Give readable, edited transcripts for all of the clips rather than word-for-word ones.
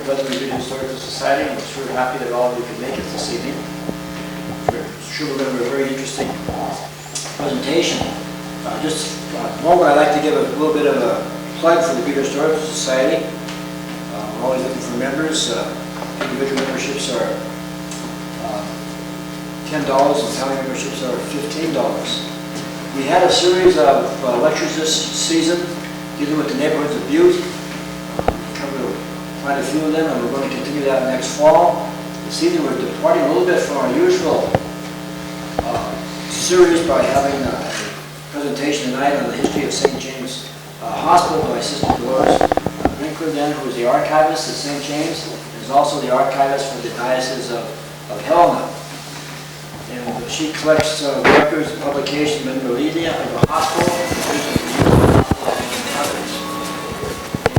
Butte Historical Society, and we're sure happy that all of you could make it this evening. We're sure we're going to be a very interesting presentation. Just a moment, I'd like to give a little bit of a plug for the Butte Historical Society. We're always looking for members. Individual memberships are $10 and family memberships are $15. We had a series of lectures this season dealing with the neighborhoods of Butte. We covered quite a few of them, and we're going to continue that next fall. This evening we're departing a little bit from our usual series by having a presentation tonight on the history of St. James Hospital by Sister Delores Brinkler, then, who is the archivist at St. James, and is also the archivist for the Diocese of Helena. And she collects records and publications of memorabilia of the hospital. And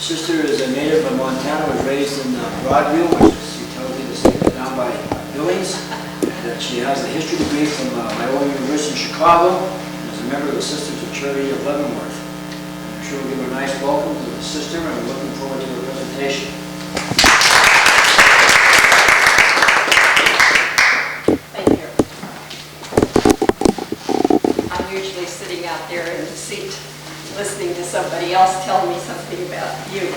Sister is a native of Montana, was raised in Broadview, which is, she tells me, the state down by Billings. That she has a history degree from Iowa University in Chicago, and is a member of the Sisters of Charity of Leavenworth. I'm sure we'll give her a nice welcome to the sister, and we're looking forward to her presentation. Usually sitting out there in the seat listening to somebody else tell me something about Butte.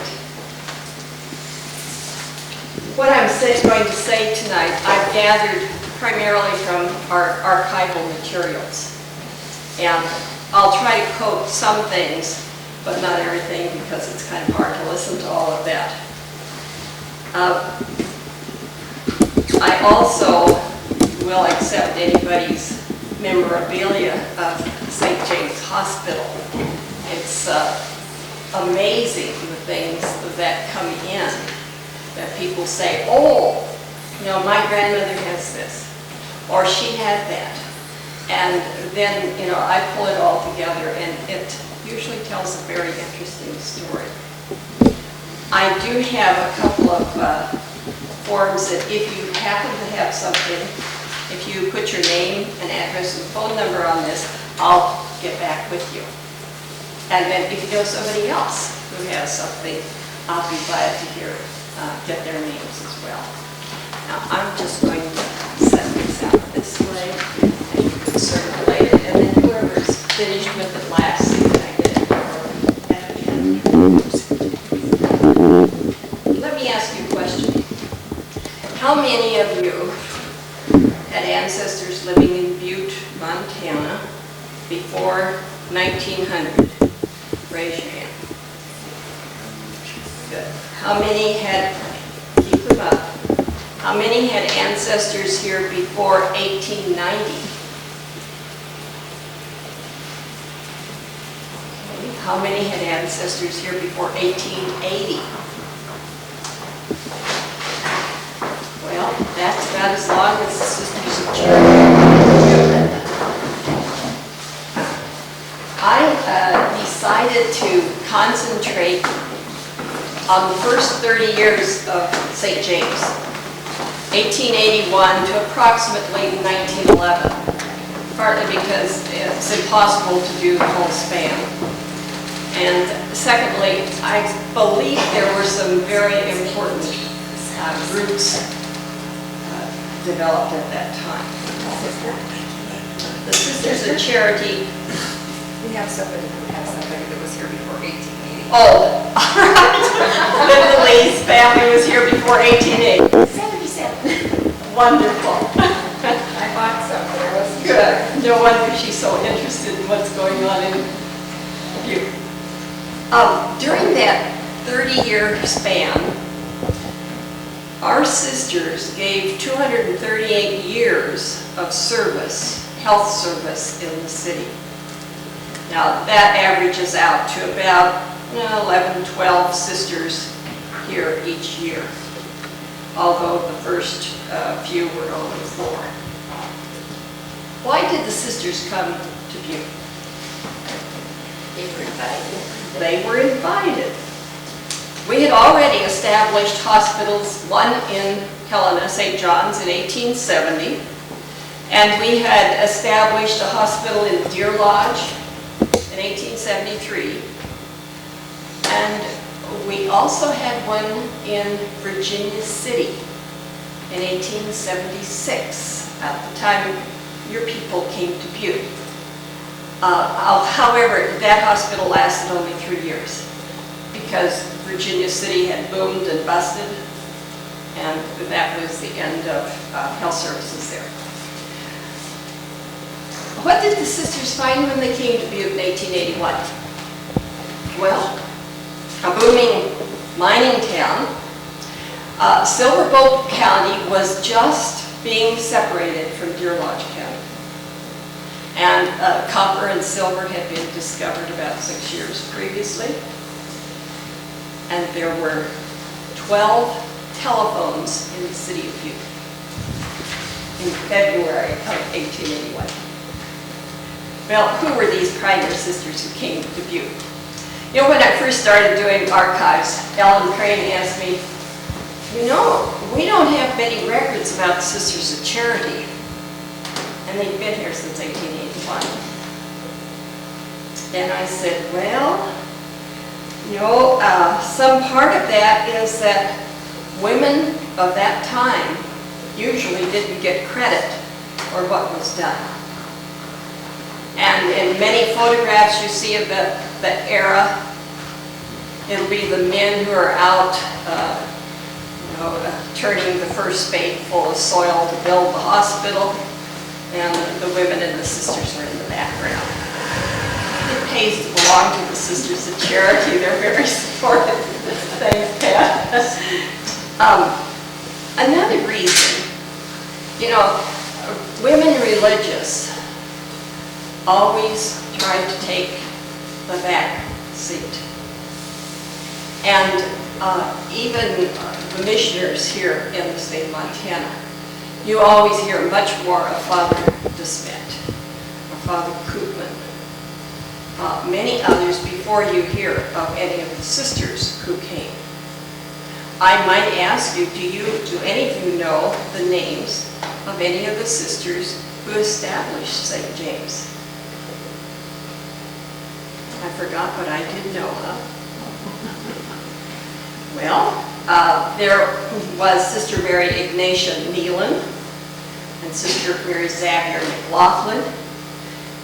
What I'm going to say tonight, I've gathered primarily from our archival materials. And I'll try to quote some things, but not everything, because it's kind of hard to listen to all of that. I also will accept anybody's memorabilia of St. James Hospital. It's amazing the things that come in that people say, oh, you know, my grandmother has this, or she had that. And then, you know, I pull it all together, and it usually tells a very interesting story. I do have a couple of forms that if you happen to have something, if you put your name and address and phone number on this, I'll get back with you. And then if you know somebody else who has something, I'll be glad to get their names as well. Now I'm just going to set this out this way, and you can circulate it, and then whoever's finished with it last, see if I get it. Let me ask you a question. How many of you had ancestors living in Butte, Montana before 1900? Raise your hand. Good. How many had, keep them up, how many had ancestors here before 1890? Okay. How many had ancestors here before 1880? Well, that's about as long as the Sisters of Charity. I decided to concentrate on the first 30 years of St. James, 1881 to approximately 1911, partly because it's impossible to do the whole span. And secondly, I believe there were some very important groups developed at that time. The Sisters of Charity. We have somebody that was here before 1880. Oh, the Lee's family was here before 1880. 77. Wonderful. I bought some, but I wasn't Good. No wonder she's so interested in what's going on in Butte. During that 30-year span, our sisters gave 238 years of service, health service in the city. Now that averages out to about 11, 12 sisters here each year, although the first few were only 4. Why did the sisters come to Butte? They were invited. They were invited. We had already established hospitals, one in Helena, St. John's in 1870, and we had established a hospital in Deer Lodge in 1873, and we We also had one in Virginia City in 1876, at the time your people came to Butte. However, that hospital lasted only 3 years because Virginia City had boomed and busted, and that was the end of health services there. What did the sisters find when they came to Butte in 1881? Well, a booming mining town. Silverbolt County was just being separated from Deer Lodge County. And copper and silver had been discovered about 6 years previously. And there were 12 telephones in the city of Butte in February of 1881. Well, who were these pioneer sisters who came to Butte? You know, when I first started doing archives, Ellen Crane asked me, you know, we don't have many records about the Sisters of Charity. And they'd been here since 1881. And I said, well, you know, some part of that is that women of that time usually didn't get credit for what was done. And in many photographs you see of the era, it'll be the men who are out turning the first spade full of soil to build the hospital, and the women and the sisters are in the background. It pays to belong to the Sisters of Charity. They're very supportive. Thanks, Pat. Another reason, you know, women religious always tried to take the back seat. And even the missioners here in the state of Montana, you always hear much more of Father DeSmet, or Father Koopman, many others before you hear of any of the sisters who came. I might ask you, do any of you know the names of any of the sisters who established St. James? I forgot, but I did know, huh? Well, there was Sister Mary Ignatia Nealon and Sister Mary Xavier McLaughlin.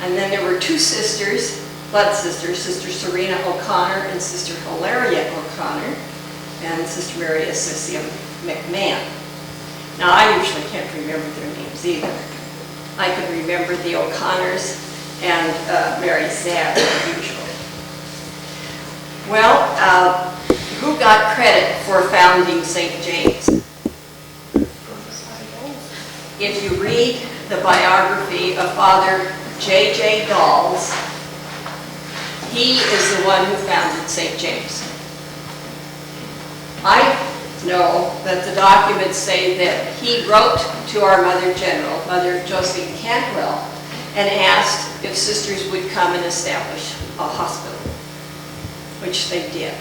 And then there were two sisters, blood sisters, Sister Serena O'Connor and Sister Hilaria O'Connor, and Sister Mary Assisium McMahon. Now, I usually can't remember their names either. I could remember the O'Connors and Mary Xavier usually. Well, who got credit for founding St. James? If you read the biography of Father J.J. Dawes, he is the one who founded St. James. I know that the documents say that he wrote to our Mother General, Mother Josephine Cantwell, and asked if sisters would come and establish a hospital, which they did.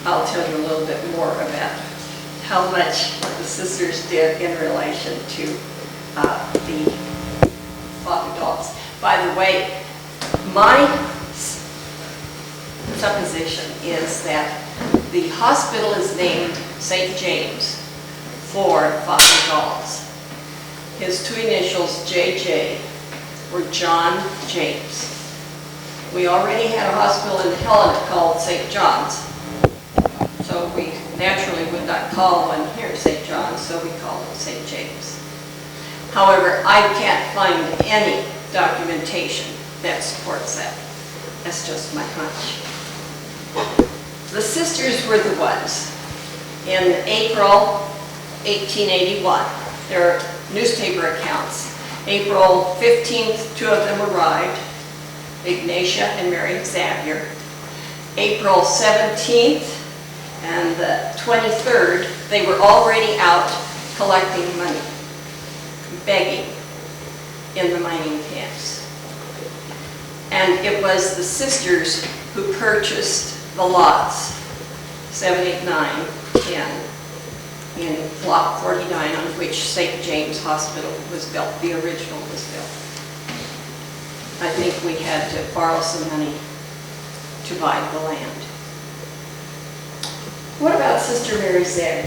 I'll tell you a little bit more about how much the sisters did in relation to the Father Dawes. By the way, my supposition is that the hospital is named St. James for Father Dawes. His two initials, J.J., were John James. We already had a hospital in Helena called St. John's. So we naturally would not call one here St. John's, so we called it St. James. However, I can't find any documentation that supports that. That's just my hunch. The sisters were the ones. In April 1881, there are newspaper accounts. April 15th, two of them arrived, Ignatia and Mary Xavier. April 17th and the 23rd, they were already out collecting money, begging in the mining camps. And it was the sisters who purchased the lots, 7, 8, 9, 10, in Block 49, on which St. James Hospital was built. The original was built. I think we had to borrow some money to buy the land. What about Sister Mary Zeb?